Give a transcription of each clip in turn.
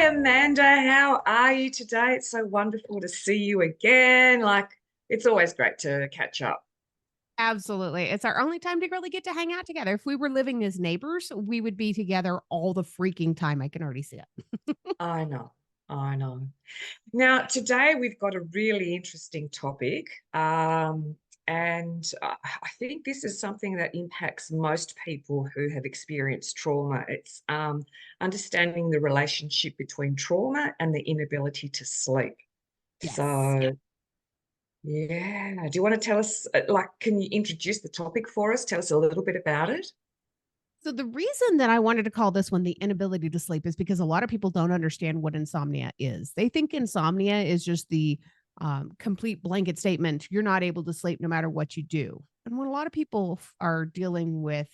Hi, Amanda. How are you today? It's so wonderful to see you again. It's always great to catch up. Absolutely. It's our only time to really get to hang out together. If we were living as neighbors, we would be together all the freaking time. I can already see it. I know. I know. Now, today we've got a really interesting topic. And I think this is something that impacts most people who have experienced trauma. It's understanding the relationship between trauma and the inability to sleep. Yes. So, yeah. Do you want to tell us, can you introduce the topic for us? Tell us a little bit about it. So the reason that I wanted to call this one the inability to sleep is because a lot of people don't understand what insomnia is. They think insomnia is just the complete blanket statement. You're not able to sleep no matter what you do. And when a lot of people are dealing with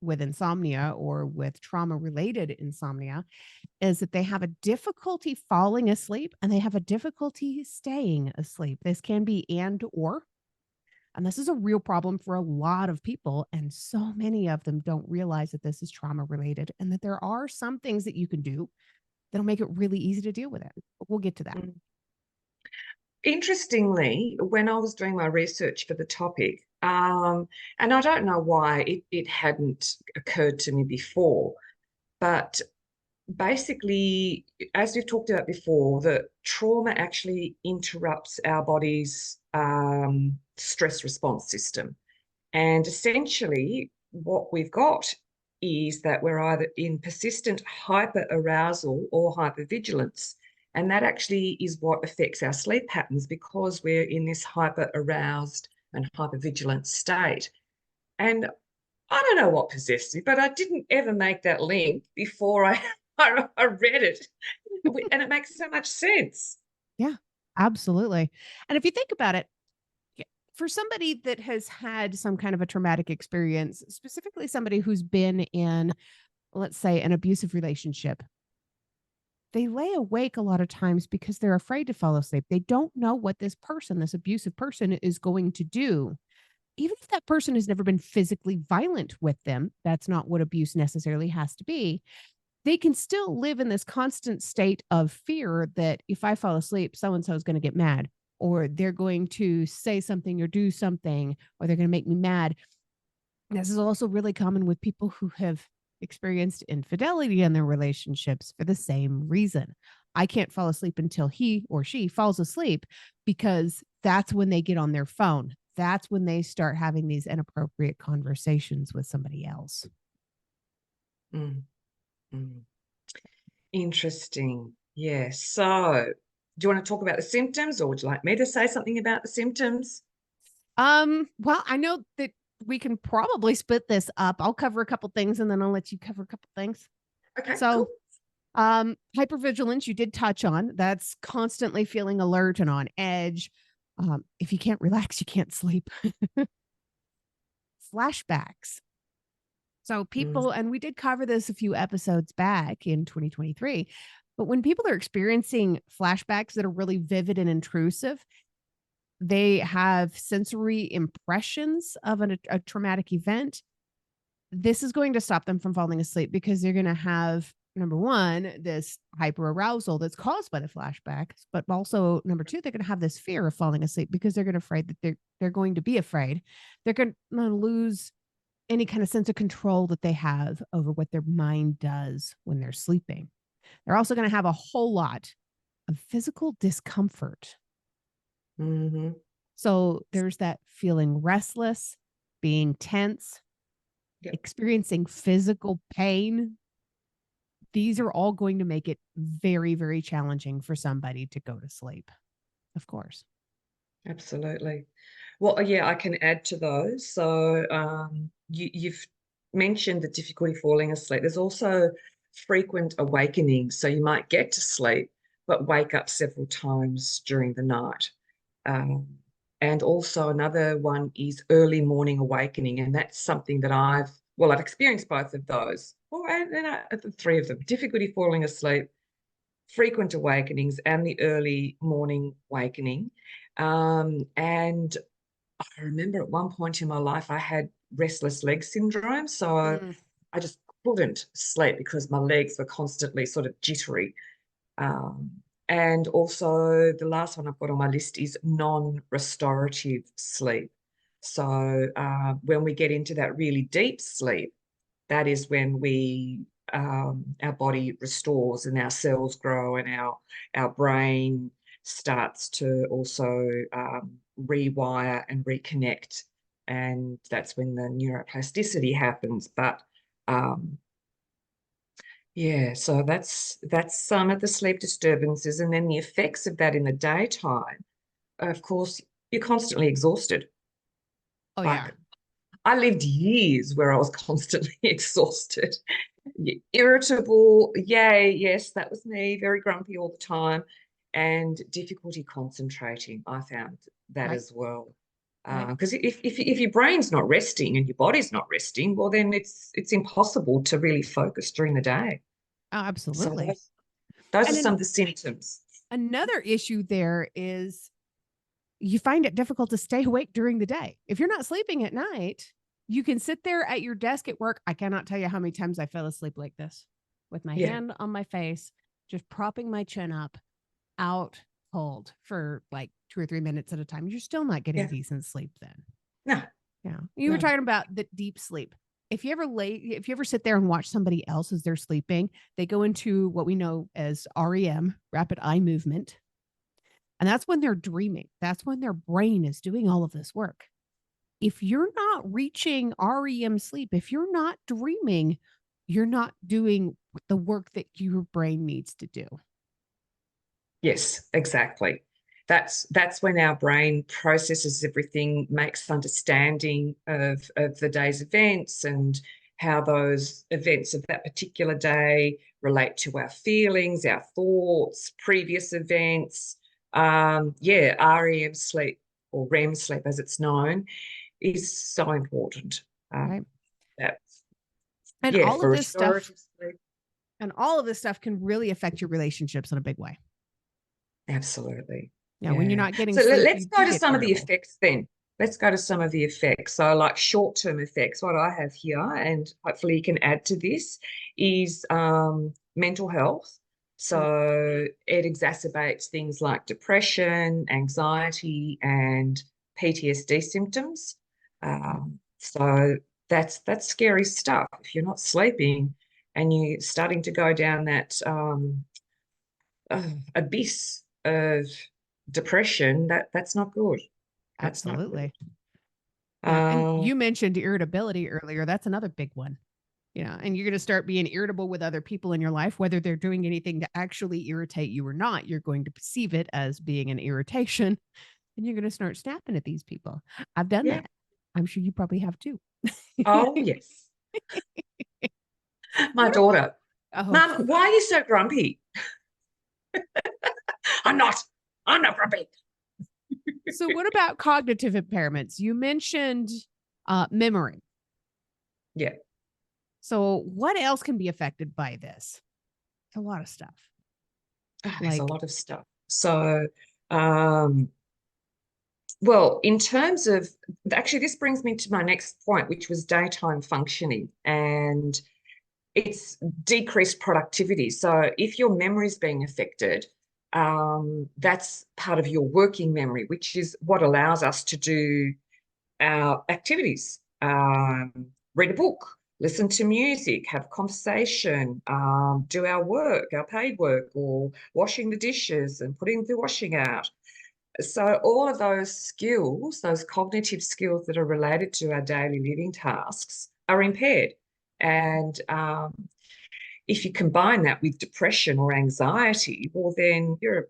insomnia or with trauma related insomnia, is that they have a difficulty falling asleep and they have a difficulty staying asleep. This can be and or. And this is a real problem for a lot of people. And so many of them don't realize that this is trauma related and that there are some things that you can do that'll make it really easy to deal with it. But we'll get to that. Mm. Interestingly, when I was doing my research for the topic, and I don't know why it hadn't occurred to me before, but basically, as we've talked about before, the trauma actually interrupts our body's stress response system. And essentially, what we've got is that we're either in persistent hyperarousal or hypervigilance. And that actually is what affects our sleep patterns because we're in this hyper-aroused and hypervigilant state. And I don't know what possessed me, but I didn't ever make that link before I read it. And it makes so much sense. Yeah, absolutely. And if you think about it, for somebody that has had some kind of a traumatic experience, specifically somebody who's been in, let's say, an abusive relationship, they lay awake a lot of times because they're afraid to fall asleep. They don't know what this person, this abusive person, is going to do. Even if that person has never been physically violent with them, that's not what abuse necessarily has to be. They can still live in this constant state of fear that if I fall asleep, so and so is going to get mad, or they're going to say something or do something, or they're going to make me mad. This is also really common with people who have experienced infidelity in their relationships for the same reason. I can't fall asleep until he or she falls asleep because that's when they get on their phone. That's when they start having these inappropriate conversations with somebody else. Mm, mm. Interesting. Yes. So, do you want to talk about the symptoms, or would you like me to say something about the symptoms? Well, I know that we can probably split this up. I'll cover a couple things and then I'll let you cover a couple things. Okay, cool. So, hypervigilance, you did touch on. That's constantly feeling alert and on edge. If you can't relax, you can't sleep. Flashbacks. So, Mm, people, and we did cover this a few episodes back in 2023, but when people are experiencing flashbacks that are really vivid and intrusive, they have sensory impressions of a traumatic event. This is going to stop them from falling asleep because they're going to have number one, this hyper arousal that's caused by the flashbacks, but also number two, they're going to have this fear of falling asleep because they're going to afraid that they're going to be afraid. They're going to lose any kind of sense of control that they have over what their mind does when they're sleeping. They're also going to have a whole lot of physical discomfort. hmm So there's that feeling restless, being tense, Yep, experiencing physical pain. These yep, are all going to make it very, very challenging for somebody to go to sleep, of course. absolutely. Well, yeah, I can add to those. So, you've mentioned the difficulty falling asleep. There's also frequent awakenings. So you might get to sleep, but wake up several times during the night. Um, and also another one is early morning awakening, and that's something that I've experienced both of those. The three of them: difficulty falling asleep, frequent awakenings, and the early morning awakening. And I remember at one point in my life I had restless leg syndrome, so Mm. I just couldn't sleep because my legs were constantly sort of jittery. Um, and also the last one I've got on my list is non-restorative sleep. So when we get into that really deep sleep, that is when our body restores and our cells grow and our brain starts to also rewire and reconnect. And that's when the neuroplasticity happens. But yeah, so that's some of the sleep disturbances. And then the effects of that in the daytime, of course, you're constantly exhausted. Oh, yeah. Like I lived years where I was constantly exhausted, irritable. Yay, yes, that was me, very grumpy all the time, and difficulty concentrating. I found that Right. as well. Right. Because if your brain's not resting and your body's not resting, well, then it's impossible to really focus during the day. Oh, So absolutely. those are And some then of the symptoms. another issue there is you find it difficult to stay awake during the day. If you're not sleeping at night, you can sit there at your desk at work. I cannot tell you how many times I fell asleep like this with my Yeah, hand on my face, just propping my chin up, out cold for like 2 or 3 minutes at a time. You're still not getting yeah. decent sleep then. No, Yeah. You were no. talking about the deep sleep. If you ever sit there and watch somebody else as they're sleeping, they go into what we know as REM, rapid eye movement. And that's when they're dreaming. That's when their brain is doing all of this work. If you're not reaching REM sleep, if you're not dreaming, you're not doing the work that your brain needs to do. Yes, exactly. That's when our brain processes everything, makes understanding of the day's events and how those events of that particular day relate to our feelings, our thoughts, previous events. Yeah, REM sleep or REM sleep, as it's known, is so important. Right. That And yeah, all of for this stuff restorative sleep, and all of this stuff can really affect your relationships in a big way. absolutely. Yeah. When you're Yeah. not getting So sleep, let's you go do to get some of the irritable. effects then. Let's go to some of the effects. So, like short-term effects, what I have here, and hopefully you can add to this, is mental health. Mm. So it exacerbates things like depression, anxiety, and PTSD symptoms. Right. So that's scary stuff. If you're not sleeping and you're starting to go down that abyss of depression, that's not good. That's not good. Absolutely. Yeah. And Uh, you mentioned irritability earlier. That's another big one. And you're going to start being irritable with other people in your life, whether they're doing anything to actually irritate you or not. You're going to perceive it as being an irritation and you're going to start snapping at these people. I've done yeah. that. I'm sure you probably have too. Oh, yes. My What daughter, Oh, Mum, why are you so grumpy? I'm not. I'm not grumpy. so what about cognitive impairments? You mentioned memory. Yeah, So what else can be affected by this? It's a lot of stuff. there's a Like, lot of stuff. So, um, well, in terms of actually, this brings me to my next point, which was daytime functioning. And it's decreased productivity. So if your memory is being affected, that's part of your working memory, which is what allows us to do our activities, read a book, listen to music, have a conversation, do our work, our paid work, or washing the dishes and putting the washing out. So all of those skills, those cognitive skills that are related to our daily living tasks are impaired. And if you combine that with depression or anxiety, well, then you're a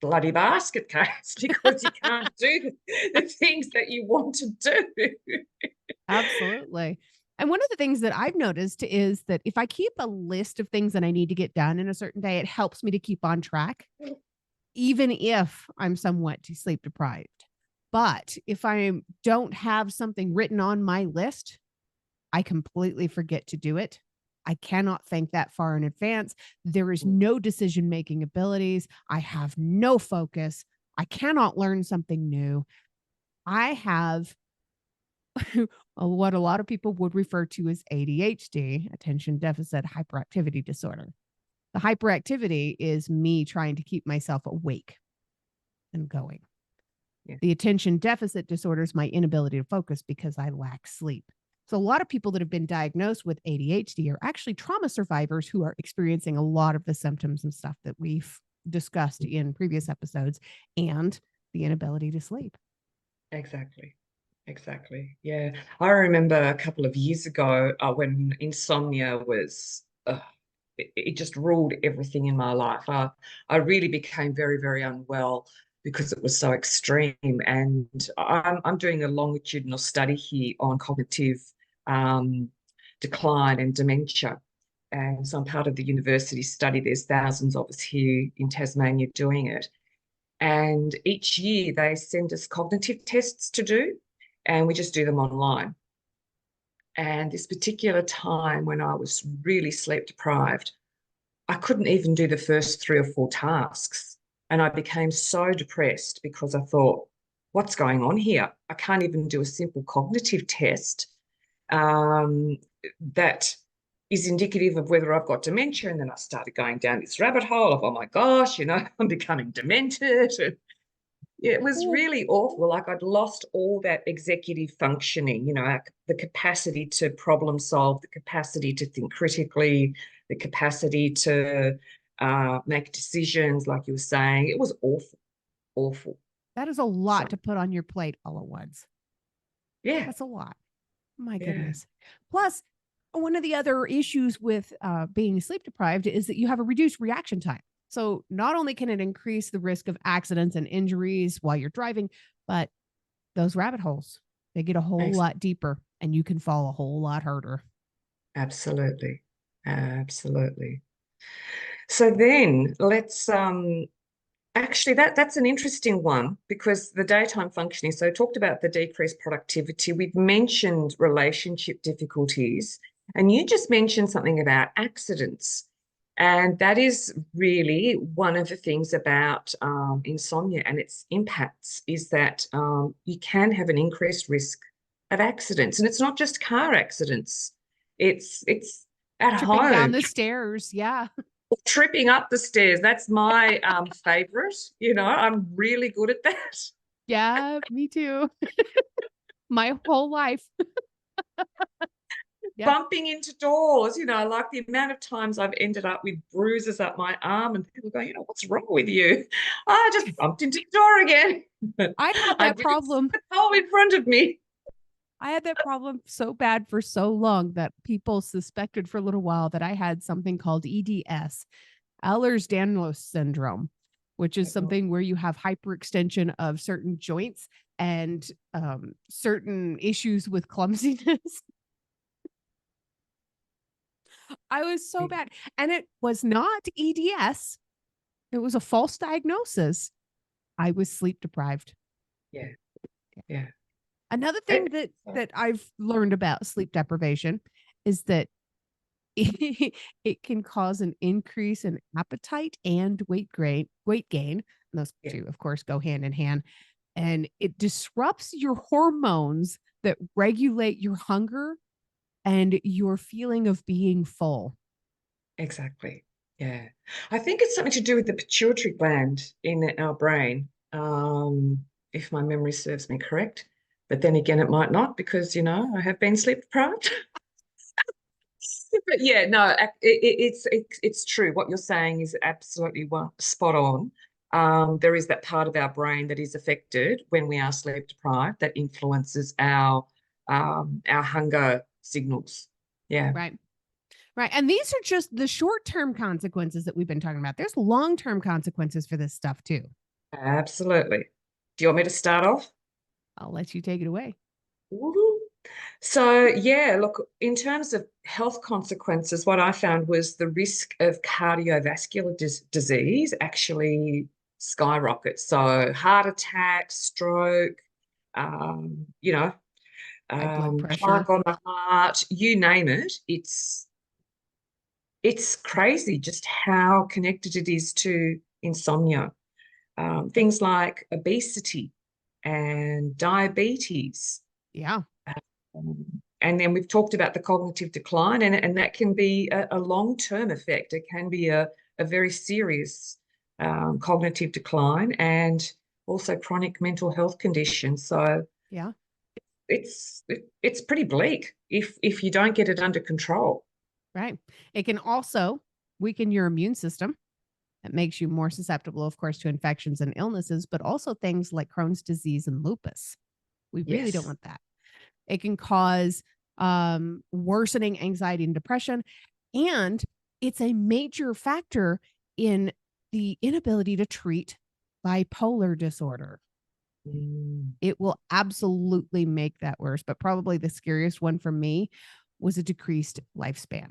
bloody basket case because you can't do the things that you want to do. absolutely. And one of the things that I've noticed is that if I keep a list of things that I need to get done in a certain day, it helps me to keep on track, even if I'm somewhat sleep deprived. But if I don't have something written on my list, I completely forget to do it. I cannot think that far in advance. There is no decision making abilities. I have no focus. I cannot learn something new. I have what a lot of people would refer to as ADHD, attention deficit hyperactivity disorder. The hyperactivity is me trying to keep myself awake and going. Yeah. The attention deficit disorder is my inability to focus because I lack sleep. So a lot of people that have been diagnosed with ADHD are actually trauma survivors who are experiencing a lot of the symptoms and stuff that we've discussed in previous episodes, and the inability to sleep. Exactly. Exactly. Yeah. I remember a couple of years ago when insomnia was, it just ruled everything in my life. I really became very, very unwell because it was so extreme. And I'm doing a longitudinal study here on cognitive um, decline and dementia. And so I'm part of the university study. There's thousands of us here in Tasmania doing it. And each year they send us cognitive tests to do, and we just do them online. And this particular time when I was really sleep deprived, I couldn't even do the first 3 or 4 tasks. And I became so depressed because I thought, what's going on here? I can't even do a simple cognitive test that is indicative of whether I've got dementia. And then I started going down this rabbit hole of, oh my gosh, I'm becoming demented. And yeah, it was really awful. Like I'd lost all that executive functioning, the capacity to problem solve, the capacity to think critically, the capacity to make decisions, like you were saying. It was awful, awful. That is a lot So, to put on your plate all at once. yeah, That's a lot. My yeah, goodness. Plus, one of the other issues with being sleep deprived is that you have a reduced reaction time. So, not only can it increase the risk of accidents and injuries while you're driving, but those rabbit holes, they get a whole ex- lot deeper and you can fall a whole lot harder. absolutely, absolutely. So then let's actually, that's an interesting one because the daytime functioning. So, I talked about the decreased productivity. We've mentioned relationship difficulties, and you just mentioned something about accidents. And that is really one of the things about insomnia and its impacts is that you can have an increased risk of accidents. And it's not just car accidents, it's at Tripping down home, the stairs. Yeah. tripping up the stairs. That's my favorite. I'm really good at that. Yeah. Me too. My whole life. Yeah. Bumping into doors, like the amount of times I've ended up with bruises up my arm and people go, what's wrong with you? I just bumped into the door again. I had I that didn't see problem. the hole in front of me. I had that problem so bad for so long that people suspected for a little while that I had something called EDS, Ehlers-Danlos syndrome, which is something where you have hyperextension of certain joints and certain issues with clumsiness. I was so bad. And it was not EDS. It was a false diagnosis. I was sleep deprived. Yeah, yeah. Another thing It, that I've learned about sleep deprivation is that it can cause an increase in appetite and weight gain. And those yeah, two, of course, go hand in hand. And it disrupts your hormones that regulate your hunger and your feeling of being full. exactly. Yeah. I think it's something to do with the pituitary gland in our brain, if my memory serves me correct. But then again, it might not because, I have been sleep deprived. But yeah, no, it's true. What you're saying is absolutely spot on. There is that part of our brain that is affected when we are sleep deprived that influences our hunger signals. Yeah, Right. Right. And these are just the short term consequences that we've been talking about. There's long term consequences for this stuff too. absolutely. Do you want me to start off? I'll let you take it away. Woohoo. So, yeah, look, in terms of health consequences, what I found was the risk of cardiovascular disease actually skyrockets. So, heart attack, stroke, um, you know, High blood plaque pressure. on the heart, you name it. It's crazy just how connected it is to insomnia. Things like obesity and diabetes. Yeah. And then we've talked about the cognitive decline, and that can be a long-term effect. It can be a very serious cognitive decline and also chronic mental health conditions. So Yeah. it's pretty bleak if you don't get it under control. Right. It can also weaken your immune system. It makes you more susceptible, of course, to infections and illnesses, but also things like Crohn's disease and lupus. We really don't Yes. want that. It can cause worsening anxiety and depression. And it's a major factor in the inability to treat bipolar disorder. Mm, It will absolutely make that worse. But probably the scariest one for me was a decreased lifespan.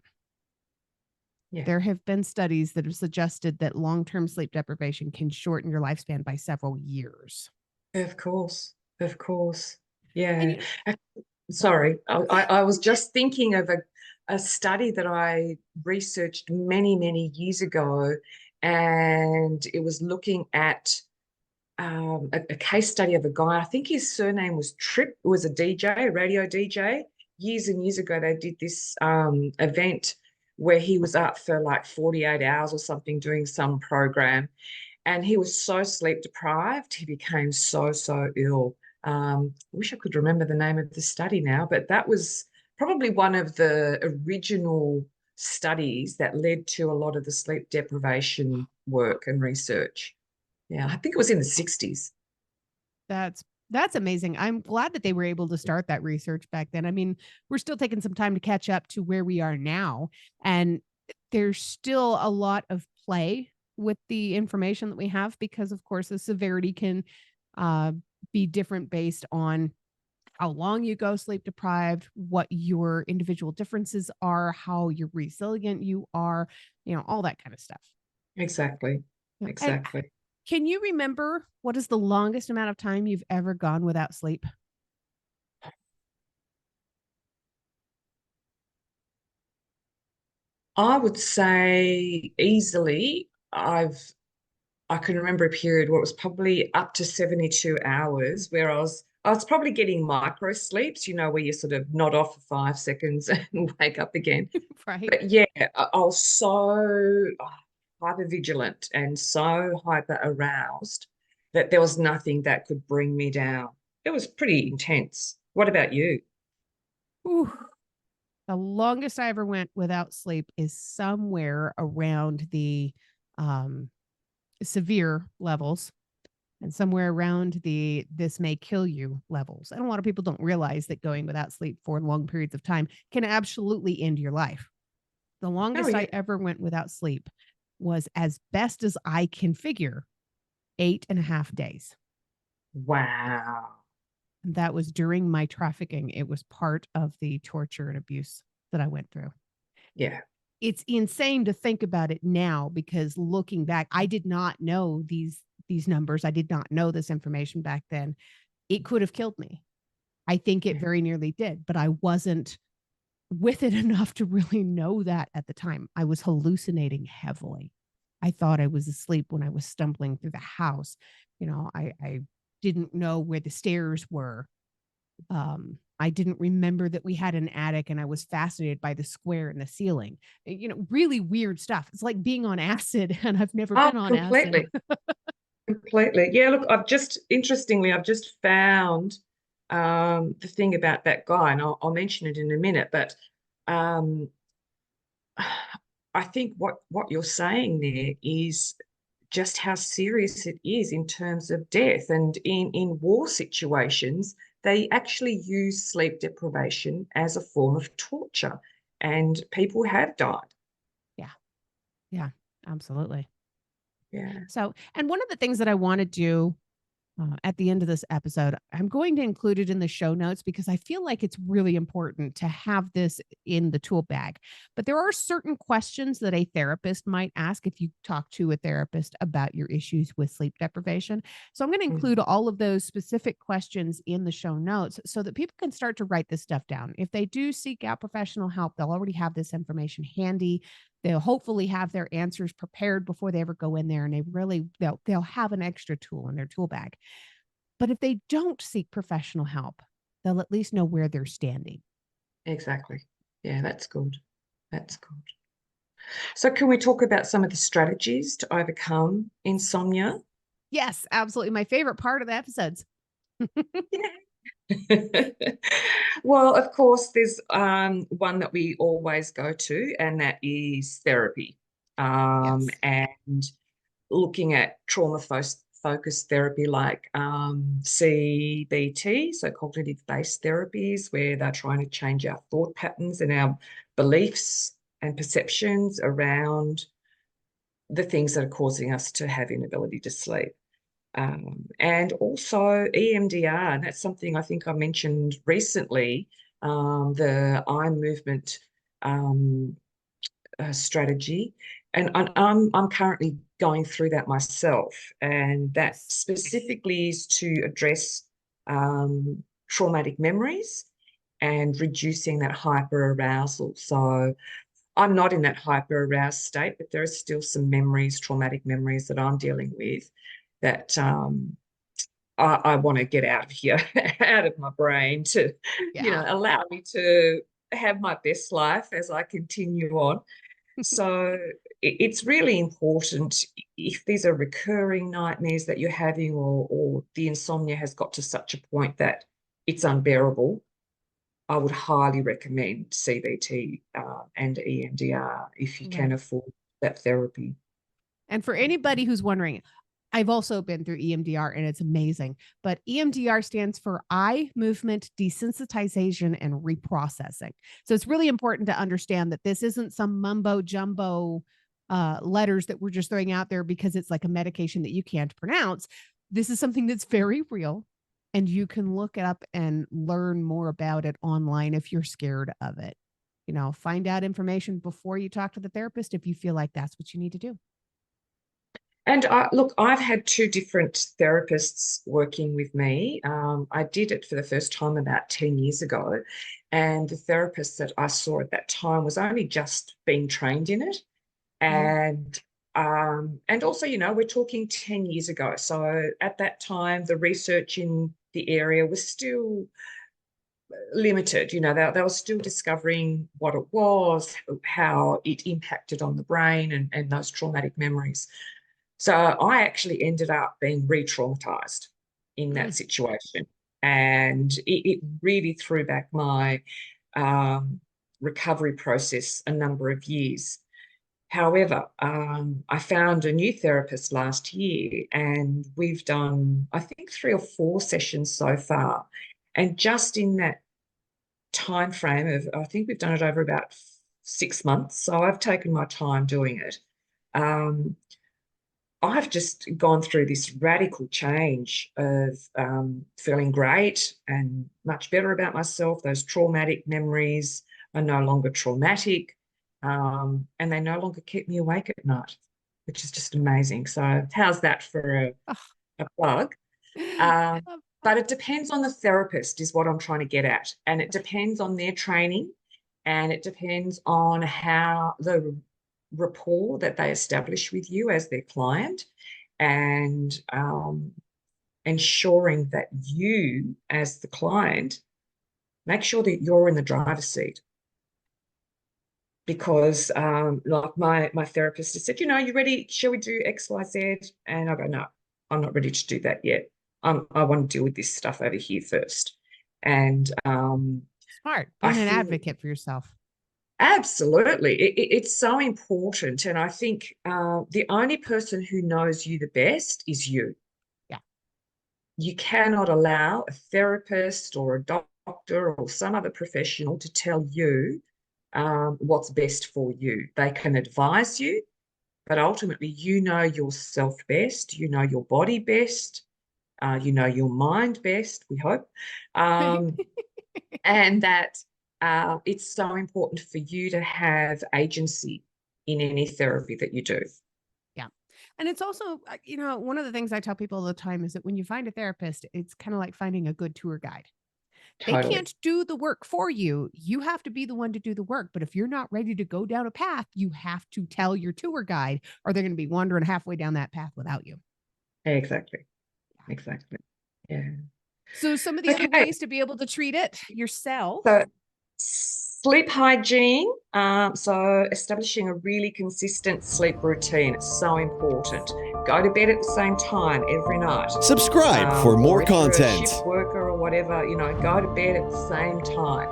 yeah. There have been studies that have suggested that long term sleep deprivation can shorten your lifespan by several years. Of course. Of course. And Yeah. you, Sorry, I was just thinking of a study that I researched many, many years ago, and it was looking at a case study of a guy. I think his surname was Tripp, was a DJ, radio DJ. Years and years ago, they did this event where he was up for like 48 hours or something doing some program, and he was so sleep deprived, he became so ill. I wish I could remember the name of the study now, but that was probably one of the original studies that led to a lot of the sleep deprivation work and research. Yeah, I think it was in the 60s. that's amazing. I'm glad that they were able to start that research back then. I mean, we're still taking some time to catch up to where we are now, and there's still a lot of play with the information that we have because of course the severity can uh, be different based on how long you go sleep deprived, what your individual differences are, how you're resilient you are, all that kind of stuff. Exactly. Yeah. And Exactly. can you remember what is the longest amount of time you've ever gone without sleep? I would say easily I can remember a period where it was probably up to 72 hours where I was probably getting micro sleeps, where you sort of nod off for 5 seconds and wake up again. Right. But yeah, I was so hyper vigilant and so hyper aroused that there was nothing that could bring me down. It was pretty intense. What about you? Ooh, the longest I ever went without sleep is somewhere around the um, severe levels and somewhere around the this may kill you levels. And a lot of people don't realize that going without sleep for long periods of time can absolutely end your life. The Oh longest yeah. I ever went without sleep was, as best as I can figure, 8.5 days. Wow. And that was during my trafficking. It was part of the torture and abuse that I went through. Yeah. It's insane to think about it now because looking back, I did not know these numbers. I did not know this information back then. It could have killed me. I think it Yeah. very nearly did, but I wasn't with it enough to really know that at the time. I was hallucinating heavily. I thought I was asleep when I was stumbling through the house. I didn't know where the stairs were. I didn't remember that we had an attic and I was fascinated by the square in the ceiling. Really weird stuff. It's like being on acid and I've never Oh, been on acid. completely. Completely. Yeah, look, I've just found the thing about that guy, and I'll mention it in a minute, but um, I think what you're saying there is just how serious it is in terms of death. And in war situations, they actually use sleep deprivation as a form of torture, and people have died. Yeah. Yeah, absolutely. Yeah. So, and one of the things that I want to do at the end of this episode, I'm going to include it in the show notes because I feel like it's really important to have this in the tool bag. But there are certain questions that a therapist might ask if you talk to a therapist about your issues with sleep deprivation. So I'm going to Mm. include all of those specific questions in the show notes so that people can start to write this stuff down. If they do seek out professional help, they'll already have this information handy. They'll hopefully have their answers prepared before they ever go in there, and they'll have an extra tool in their tool bag. But if they don't seek professional help, they'll at least know where they're standing. Exactly. Yeah, that's good. That's good. So can we talk about some of the strategies to overcome insomnia? Yes, absolutely. My favorite part of the episodes. Well, of course, there's one that we always go to, and that is therapy. Yes. And looking at trauma focused therapy like CBT, so cognitive based therapies, where they're trying to change our thought patterns and our beliefs and perceptions around the things that are causing us to have inability to sleep. And also EMDR, and that's something I think I mentioned recently, the eye movement um, strategy. And I'm currently going through that myself, and that Yes. specifically is to address traumatic memories and reducing that hyper arousal. So I'm not in that hyper aroused state, but there are still some memories, traumatic memories that I'm dealing with that I want to get out of here, out of my brain to, Yeah. allow me to have my best life as I continue on. So it's really important if these are recurring nightmares that you're having, or the insomnia has got to such a point that it's unbearable. I would highly recommend CBT and EMDR if you can Right. afford that therapy. And for anybody who's wondering, I've also been through EMDR and it's amazing. But EMDR stands for eye movement desensitization and reprocessing. So it's really important to understand that this isn't some mumbo jumbo letters that we're just throwing out there because it's like a medication that you can't pronounce. This is something that's very real. And you can look it up and learn more about it online if you're scared of it. Find out information before you talk to the therapist if you feel like that's what you need to do. And look, I've had two different therapists working with me. I did it for the first time about 10 years ago. And the therapist that I saw at that time was only just being trained in it. Mm. And also, we're talking 10 years ago. So at that time, the research in the area was still limited. They were still discovering what it was, how it impacted on the brain, and those traumatic memories. So I actually ended up being re-traumatized in that Mm. situation. And it really threw back my um, recovery process a number of years. However, I found a new therapist last year, and we've done, I think, 3 or 4 sessions so far. And just in that time frame of, I think we've done it over about 6 months. So I've taken my time doing it. Um, I've just gone through this radical change of feeling great and much better about myself. Those traumatic memories are no longer traumatic, and they no longer keep me awake at night, which is just amazing. So, how's that for a plug? Um, but it depends on the therapist, is what I'm trying to get at. And it depends on their training, and it depends on how the rapport that they establish with you as their client, and ensuring that you, as the client, make sure that you're in the driver's seat. Because like my therapist has said, you ready? Shall we do X, Y, Z? And I go, no, I'm not ready to do that yet. I want to deal with this stuff over here first. And Smart. I Being an feel advocate for yourself. absolutely it's so important. And I think the only person who knows you the best is you. Yeah. You cannot allow a therapist or a doctor or some other professional to tell you what's best for you. They can advise you, but ultimately, you know yourself best, you know your body best, you know your mind best, we hope. Um, and that it's so important for you to have agency in any therapy that you do. Yeah. And it's also, one of the things I tell people all the time is that when you find a therapist, it's kind of like finding a good tour guide. They Totally. can't do the work for you. You have to be the one to do the work. But if you're not ready to go down a path, you have to tell your tour guide, or they're going to be wandering halfway down that path without you. Exactly. Exactly. Yeah. So, some of the other Okay. ways to be able to treat it yourself. So Sleep hygiene. So establishing a really consistent sleep routine. It's so important. Go to bed at the same time every night. Subscribe for more Or if you're a content. shift worker or whatever, go to bed at the same time.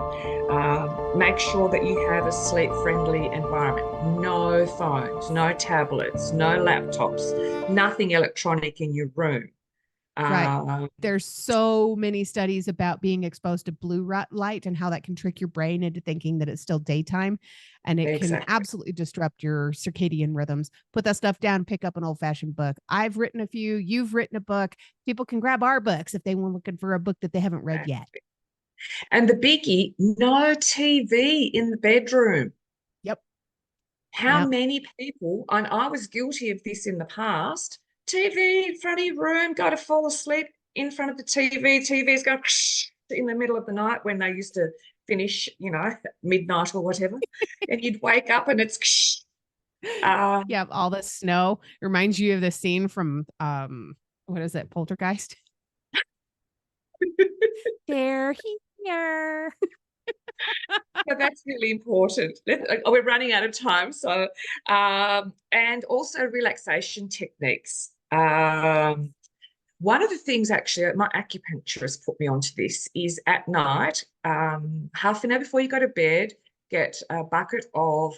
Make sure that you have a sleep-friendly environment. No phones, no tablets, no laptops, nothing electronic in your room. Right. There's so many studies about being exposed to blue light and how that can trick your brain into thinking that it's still daytime, and it can absolutely disrupt your circadian rhythms. Put that stuff down, pick up an old-fashioned book. I've written a few, you've written a book. People can grab our books if they were looking for a book that they haven't read yet. And the biggie, no TV in the bedroom. Yep. How many people, and I was guilty of this in the past, TV in front of your room, go to fall asleep in front of the TV, TV's going in the middle of the night when they used to finish, midnight or whatever, and you'd wake up and it's yeah, all the snow reminds you of the scene from what is it, Poltergeist? They're here. So that's really important. We're running out of time. So, and also relaxation techniques. One of the things actually my acupuncturist put me onto this is at night, half an hour before you go to bed, get a bucket of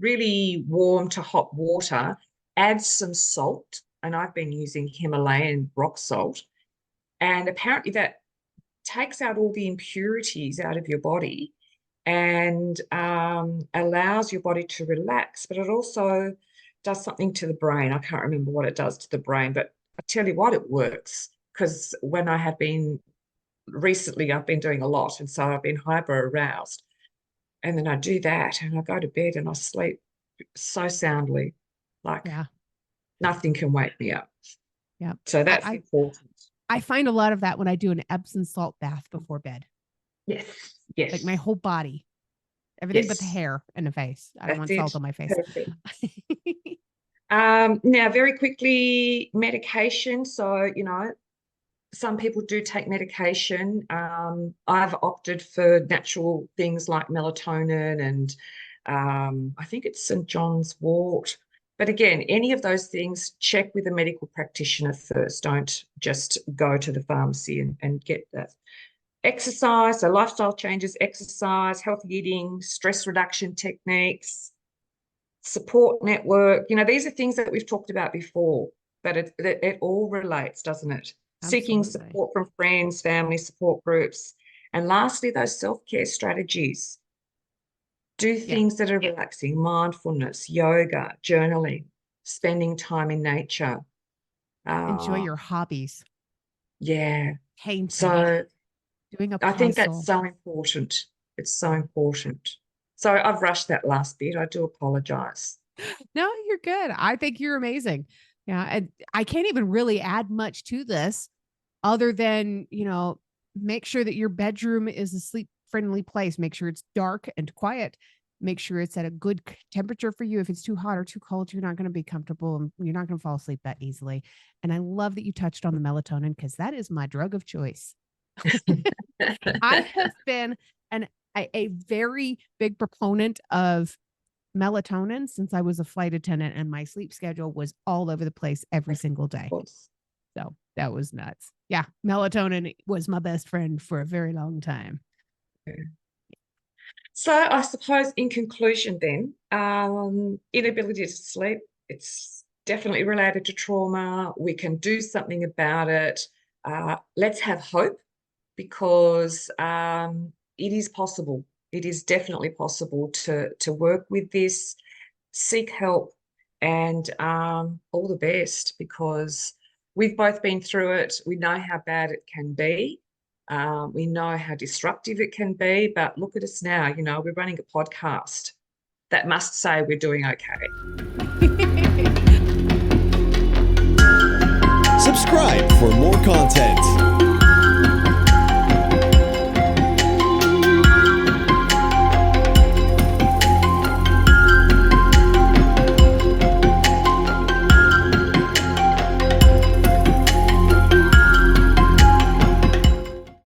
really warm to hot water, add some salt, and I've been using Himalayan rock salt, and apparently that takes out all the impurities out of your body and allows your body to relax, but it also does something to the brain. I can't remember what it does to the brain, but I tell you what, it works, because when I have been recently, I've been doing a lot, and so I've been hyper aroused, and then I do that and I go to bed and I sleep so soundly, like nothing can wake me up. Yeah. So that's important. I find a lot of that when I do an Epsom salt bath before bed. Yes. Yes. Like my whole body, everything but the hair and the face. I don't want salt on my face. Now, very quickly, medication. So, some people do take medication. I've opted for natural things like melatonin and I think it's St. John's wort. But again, any of those things, check with a medical practitioner first. Don't just go to the pharmacy and get that. Exercise, so lifestyle changes, exercise, healthy eating, stress reduction techniques, support network. These are things that we've talked about before, but it all relates, doesn't it? Absolutely. Seeking support from friends, family, support groups. And lastly, those self-care strategies. Do things that are relaxing, mindfulness, yoga, journaling, spending time in nature. Enjoy your hobbies. Yeah. Painting. So doing a puzzle. I think that's so important. It's so important. So I've rushed that last bit. I do apologize. No, you're good. I think you're amazing. Yeah. And I can't even really add much to this other than, make sure that your bedroom is a sleep-friendly place. Make sure it's dark and quiet. Make sure it's at a good temperature for you. If it's too hot or too cold, you're not going to be comfortable and you're not going to fall asleep that easily. And I love that you touched on the melatonin, because that is my drug of choice. I have been a very big proponent of melatonin since I was a flight attendant, and my sleep schedule was all over the place every single day. So that was nuts. Yeah. Melatonin was my best friend for a very long time. So I suppose in conclusion then, inability to sleep, it's definitely related to trauma. We can do something about it. Let's have hope, because it is possible. It is definitely possible to work with this, seek help, and all the best, because we've both been through it. We know how bad it can be. We know how disruptive it can be, but look at us now. We're running a podcast that must say we're doing okay. Subscribe for more content.